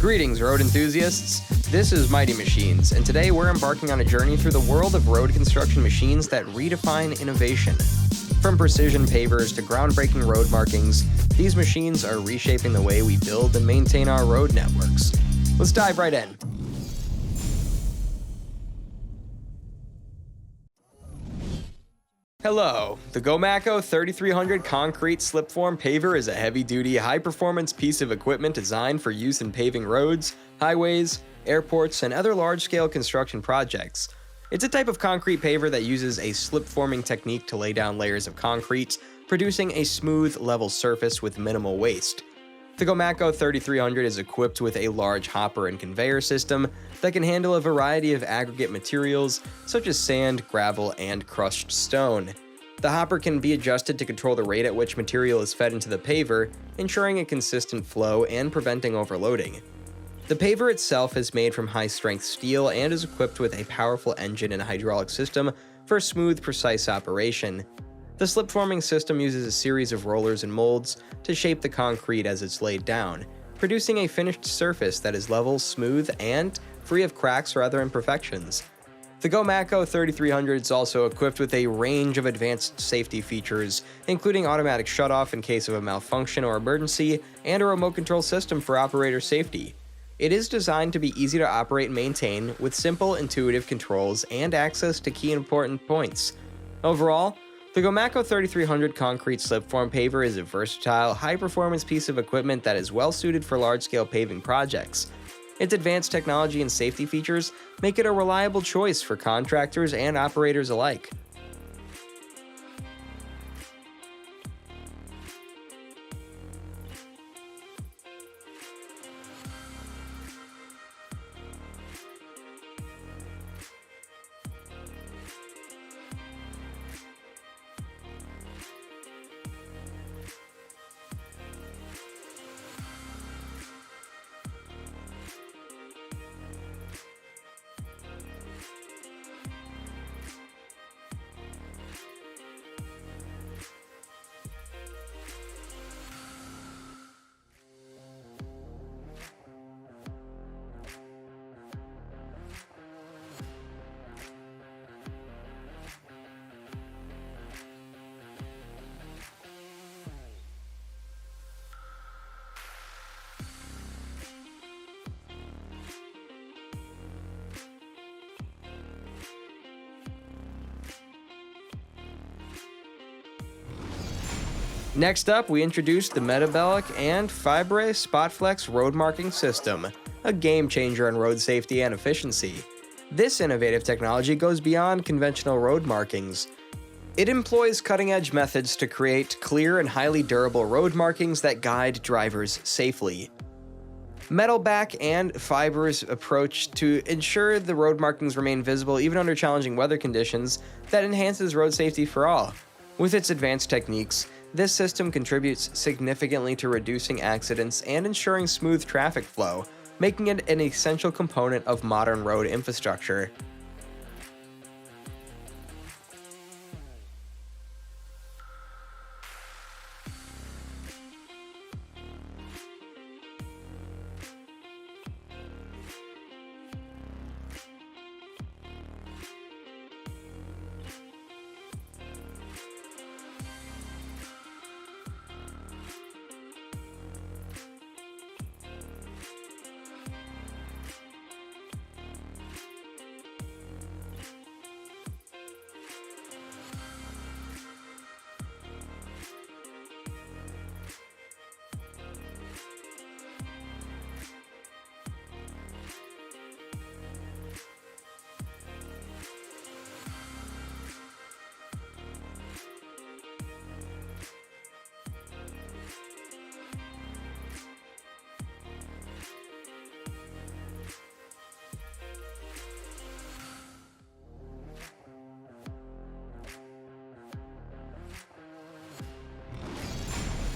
Greetings, road enthusiasts. This is Mighty Machines, and today we're embarking on a journey through the world of road construction machines that redefine innovation. From precision pavers to groundbreaking road markings, these machines are reshaping the way we build and maintain our road networks. Let's dive right in. Hello, the Gomaco 3300 concrete slipform paver is a heavy-duty, high-performance piece of equipment designed for use in paving roads, highways, airports, and other large-scale construction projects. It's a type of concrete paver that uses a slip-forming technique to lay down layers of concrete, producing a smooth, level surface with minimal waste. The Gomaco 3300 is equipped with a large hopper and conveyor system that can handle a variety of aggregate materials such as sand, gravel, and crushed stone. The hopper can be adjusted to control the rate at which material is fed into the paver, ensuring a consistent flow and preventing overloading. The paver itself is made from high-strength steel and is equipped with a powerful engine and hydraulic system for smooth, precise operation. The slip-forming system uses a series of rollers and molds to shape the concrete as it's laid down, producing a finished surface that is level, smooth, and free of cracks or other imperfections. The Gomaco 3300 is also equipped with a range of advanced safety features, including automatic shutoff in case of a malfunction or emergency, and a remote control system for operator safety. It is designed to be easy to operate and maintain, with simple, intuitive controls and access to key important points. Overall, the Gomaco 3300 concrete slipform paver is a versatile, high-performance piece of equipment that is well-suited for large-scale paving projects. Its advanced technology and safety features make it a reliable choice for contractors and operators alike. Next up, we introduced the Metabolic and Fibre SpotFlex road marking system, a game changer in road safety and efficiency. This innovative technology goes beyond conventional road markings. It employs cutting-edge methods to create clear and highly durable road markings that guide drivers safely. Metalback and Fibre's approach to ensure the road markings remain visible even under challenging weather conditions that enhances road safety for all. With its advanced techniques, this system contributes significantly to reducing accidents and ensuring smooth traffic flow, making it an essential component of modern road infrastructure.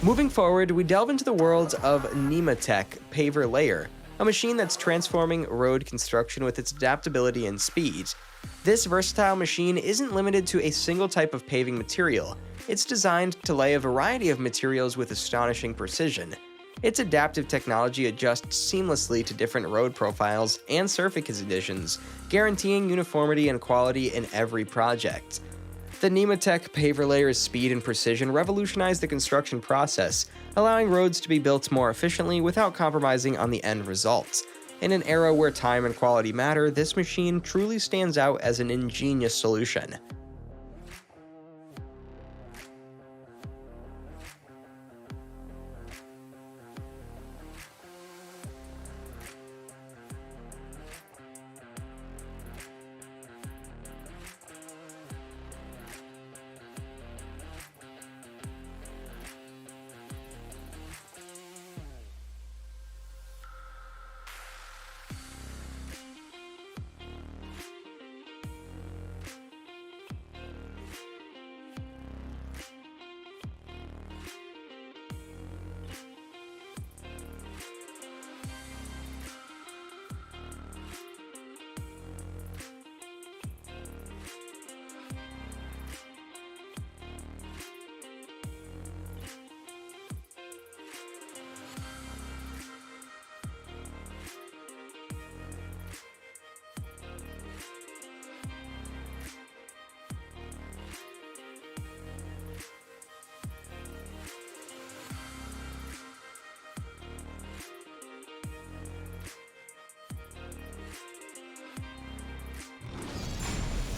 Moving forward, we delve into the world of Nematech Paver Layer, a machine that's transforming road construction with its adaptability and speed. This versatile machine isn't limited to a single type of paving material. It's designed to lay a variety of materials with astonishing precision. Its adaptive technology adjusts seamlessly to different road profiles and surface conditions, guaranteeing uniformity and quality in every project. The Nematech paver layer's speed and precision revolutionized the construction process, allowing roads to be built more efficiently without compromising on the end results. In an era where time and quality matter, this machine truly stands out as an ingenious solution.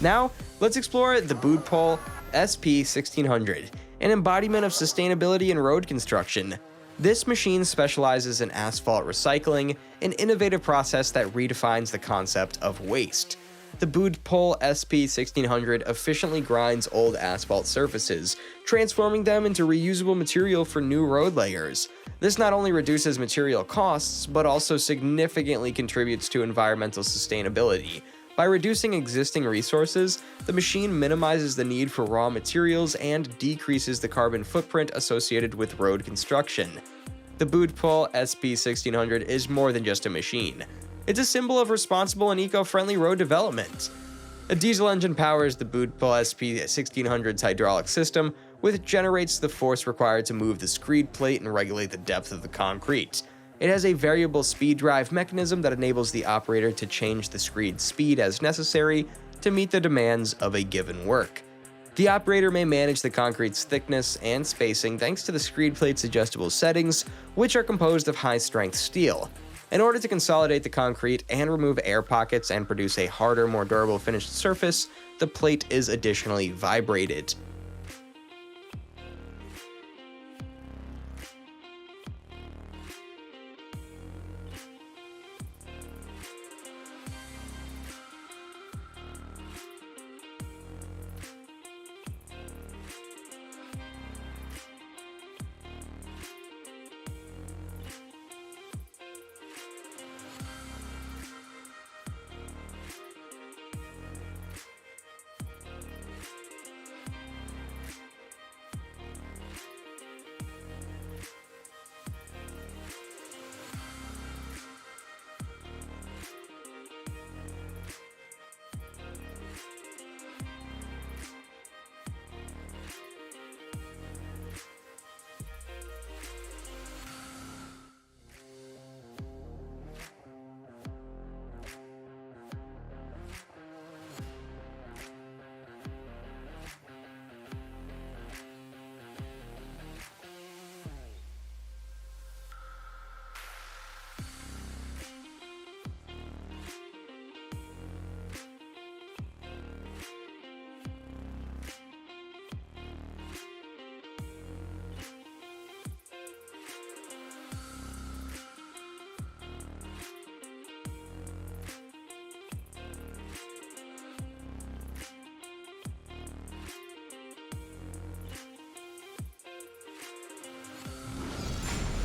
Now, let's explore the Bood Pole SP1600, an embodiment of sustainability in road construction. This machine specializes in asphalt recycling, an innovative process that redefines the concept of waste. The Bood Pole SP1600 efficiently grinds old asphalt surfaces, transforming them into reusable material for new road layers. This not only reduces material costs, but also significantly contributes to environmental sustainability. By reducing existing resources, the machine minimizes the need for raw materials and decreases the carbon footprint associated with road construction. The Bood Pole SP1600 is more than just a machine. It's a symbol of responsible and eco-friendly road development. A diesel engine powers the Bood Pole SP1600's hydraulic system, which generates the force required to move the screed plate and regulate the depth of the concrete. It has a variable speed drive mechanism that enables the operator to change the screed speed as necessary to meet the demands of a given work. The operator may manage the concrete's thickness and spacing thanks to the screed plate's adjustable settings, which are composed of high-strength steel. In order to consolidate the concrete and remove air pockets and produce a harder, more durable finished surface, the plate is additionally vibrated.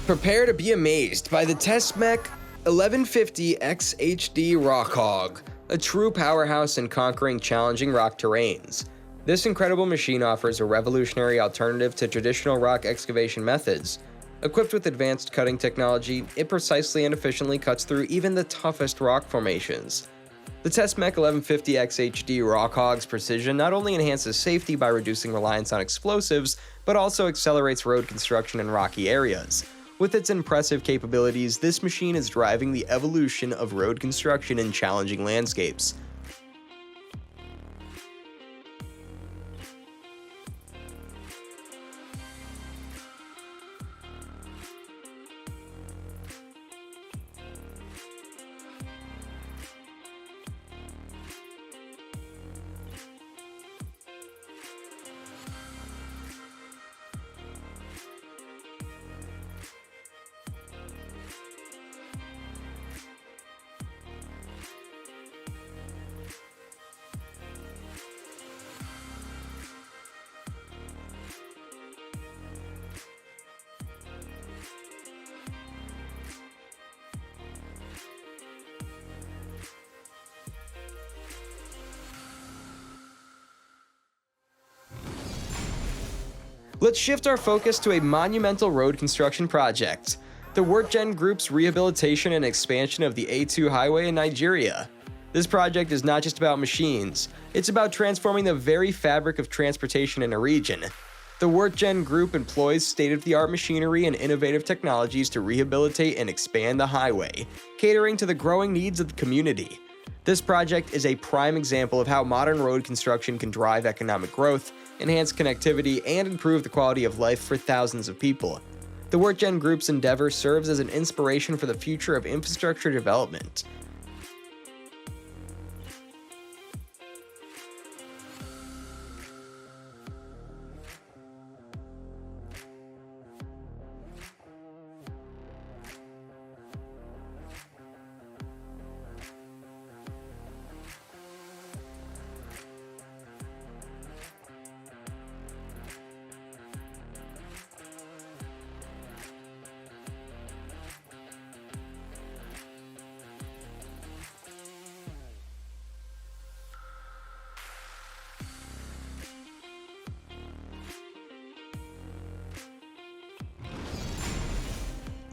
Prepare to be amazed by the Testmech 1150 XHD Rock Hog, a true powerhouse in conquering challenging rock terrains. This incredible machine offers a revolutionary alternative to traditional rock excavation methods. Equipped with advanced cutting technology, it precisely and efficiently cuts through even the toughest rock formations. The Testmech 1150 XHD Rock Hog's precision not only enhances safety by reducing reliance on explosives, but also accelerates road construction in rocky areas. With its impressive capabilities, this machine is driving the evolution of road construction in challenging landscapes. Let's shift our focus to a monumental road construction project, the WorkGen Group's rehabilitation and expansion of the A2 highway in Nigeria. This project is not just about machines, it's about transforming the very fabric of transportation in a region. The WorkGen Group employs state-of-the-art machinery and innovative technologies to rehabilitate and expand the highway, catering to the growing needs of the community. This project is a prime example of how modern road construction can drive economic growth, enhance connectivity, and improve the quality of life for thousands of people. The WorkGen Group's endeavor serves as an inspiration for the future of infrastructure development.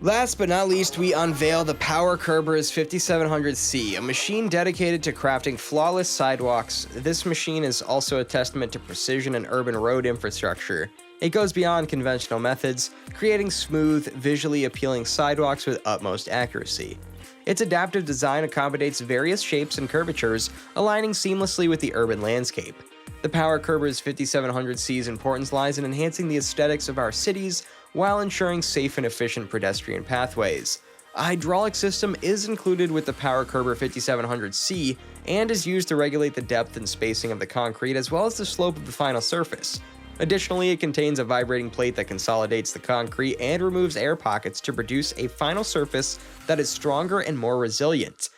Last but not least, we unveil the Power Kerber's 5700C, a machine dedicated to crafting flawless sidewalks. This machine is also a testament to precision in urban road infrastructure. It goes beyond conventional methods, creating smooth, visually appealing sidewalks with utmost accuracy. Its adaptive design accommodates various shapes and curvatures, aligning seamlessly with the urban landscape. The Power Kerber's 5700C's importance lies in enhancing the aesthetics of our cities while ensuring safe and efficient pedestrian pathways. A hydraulic system is included with the Power Kerber 5700C and is used to regulate the depth and spacing of the concrete as well as the slope of the final surface. Additionally, it contains a vibrating plate that consolidates the concrete and removes air pockets to produce a final surface that is stronger and more resilient.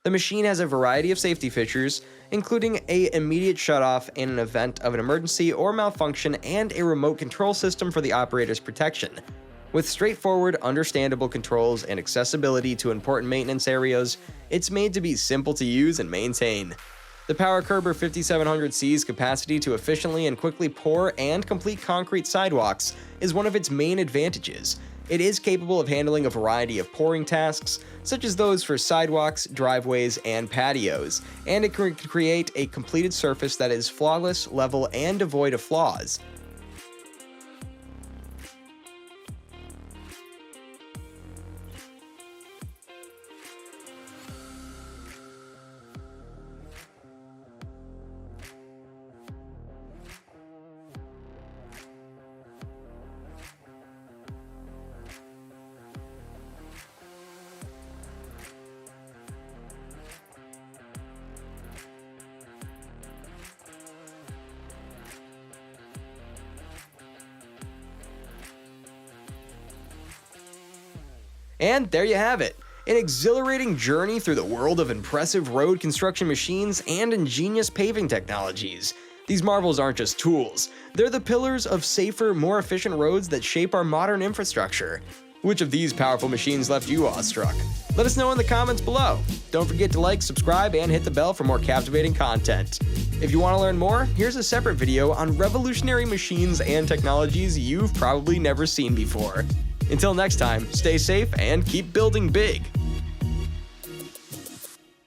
The machine has a variety of safety features, including an immediate shutoff in an event of an emergency or malfunction and a remote control system for the operator's protection. With straightforward, understandable controls and accessibility to important maintenance areas, it's made to be simple to use and maintain. The Power Kerber 5700C's capacity to efficiently and quickly pour and complete concrete sidewalks is one of its main advantages. It is capable of handling a variety of pouring tasks, such as those for sidewalks, driveways, and patios, and it can create a completed surface that is flawless, level, and devoid of flaws. And there you have it, an exhilarating journey through the world of impressive road construction machines and ingenious paving technologies. These marvels aren't just tools, they're the pillars of safer, more efficient roads that shape our modern infrastructure. Which of these powerful machines left you awestruck? Let us know in the comments below. Don't forget to like, subscribe, and hit the bell for more captivating content. If you want to learn more, here's a separate video on revolutionary machines and technologies you've probably never seen before. Until next time, stay safe and keep building big.